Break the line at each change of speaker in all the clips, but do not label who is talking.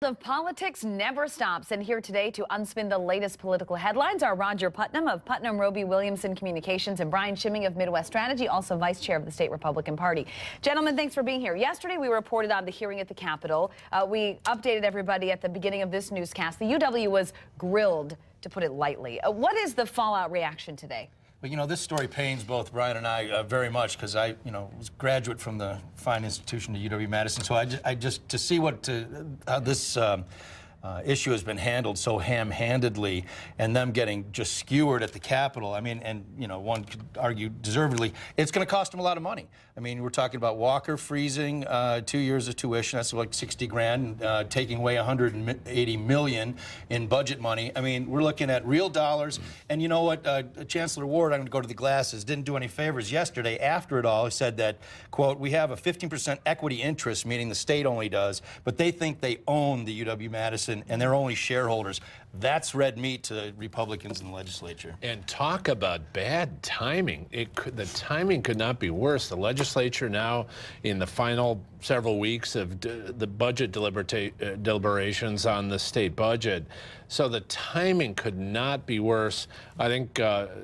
Of politics never stops, and here today to unspin the latest political headlines are Roger Putnam of Putnam Roby Williamson Communications and Brian Schimming of Midwest Strategy, also vice chair of the state Republican Party. Gentlemen, thanks for being here. Yesterday we reported on the hearing at the Capitol. We updated everybody at the beginning of this newscast. The UW was grilled, to put it lightly. What is the fallout reaction today?
Well, you know, this story pains both Brian and I very much because I, was a graduate from the fine institution at UW-Madison. So I just to see what how this issue has been handled so ham-handedly, and them getting just skewered at the Capitol. I mean, and one could argue deservedly, it's going to cost them a lot of money. I mean, we're talking about Walker freezing 2 years of tuition. That's like 60 grand, taking away 180 million in budget money. I mean, we're looking at real dollars. And you know what? Chancellor Ward, I'm going to go to the glasses, didn't do any favors yesterday. After it all, he said that, quote, "We have a 15% equity interest," meaning the state only does, but they think they own the UW-Madison and they're only shareholders. That's red meat to Republicans in the legislature.
And talk about bad timing. The timing could not be worse. The legislature now in the final several weeks of the budget deliberations on the state budget. So the timing could not be worse. I think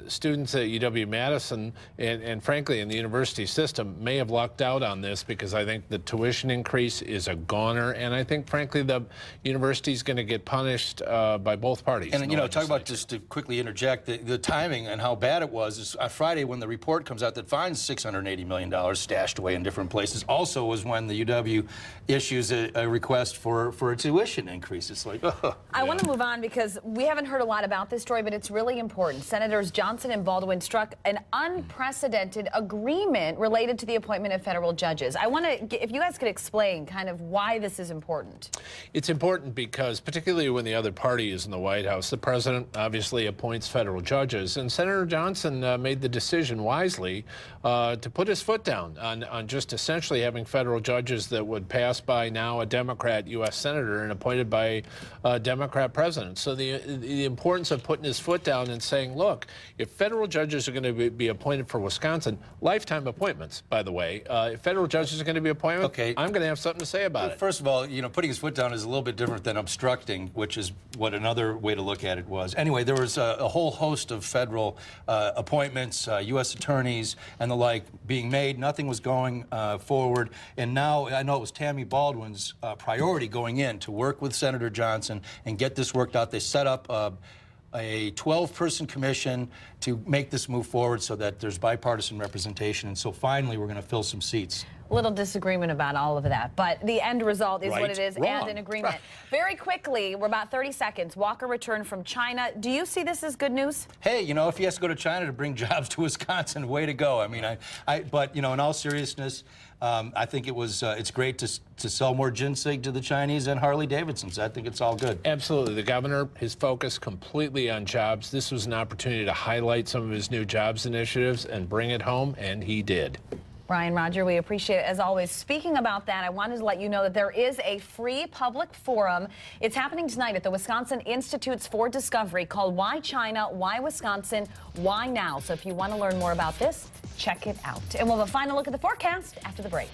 students at UW-Madison and frankly in the university system may have lucked out on this, because I think the tuition increase is a goner, and I think frankly the university is going to get punished by both parties.
And talk about, just to quickly interject, the timing and how bad it was is Friday when the report comes out that finds $680 million stashed away in different places. Also was when the UW issues a request for a tuition increase. It's like,
I want to move on because we haven't heard a lot about this story, but it's really important. Senators Johnson and Baldwin struck an unprecedented agreement related to the appointment of federal judges. I want to, if you guys could explain kind of why this is important.
It's important because, particularly when the other party is in the White House, the president obviously appoints federal judges, and Senator Johnson made the decision wisely to put his foot down on just essentially having federal judges that would pass by now a Democrat U.S. senator and appointed by a Democrat president. So the importance of putting his foot down and saying, look, if federal judges are going to be appointed for Wisconsin, lifetime appointments, by the way, if federal judges are going to be appointed,
okay,
I'm going to have something to say about it.
First of all, putting his foot down is a little bit different than obstructing, which is what another way to look at it was. Anyway, there was a whole host of federal appointments, U.S. attorneys and the like being made. Nothing was going forward. And now I know it was Tammy Baldwin's priority going in to work with Senator Johnson and get this worked out. They set up a 12-person commission to make this move forward so that there's bipartisan representation. And so finally, we're going to fill some seats.
Little disagreement about all of that, but the end result is
right,
what it is,
wrong,
and an agreement. Very quickly, we're about 30 seconds. Walker returned from China. Do you see this as good news?
Hey, if he has to go to China to bring jobs to Wisconsin, way to go. I mean, but in all seriousness, I think it's great to sell more ginseng to the Chinese and Harley Davidsons. I think it's all good.
Absolutely. The governor, his focus completely on jobs. This was an opportunity to highlight some of his new jobs initiatives and bring it home, and he did.
Brian, Roger, we appreciate it as always. Speaking about that, I wanted to let you know that there is a free public forum. It's happening tonight at the Wisconsin Institutes for Discovery called Why China, Why Wisconsin, Why Now? So if you want to learn more about this, check it out. And we'll have a final look at the forecast after the break.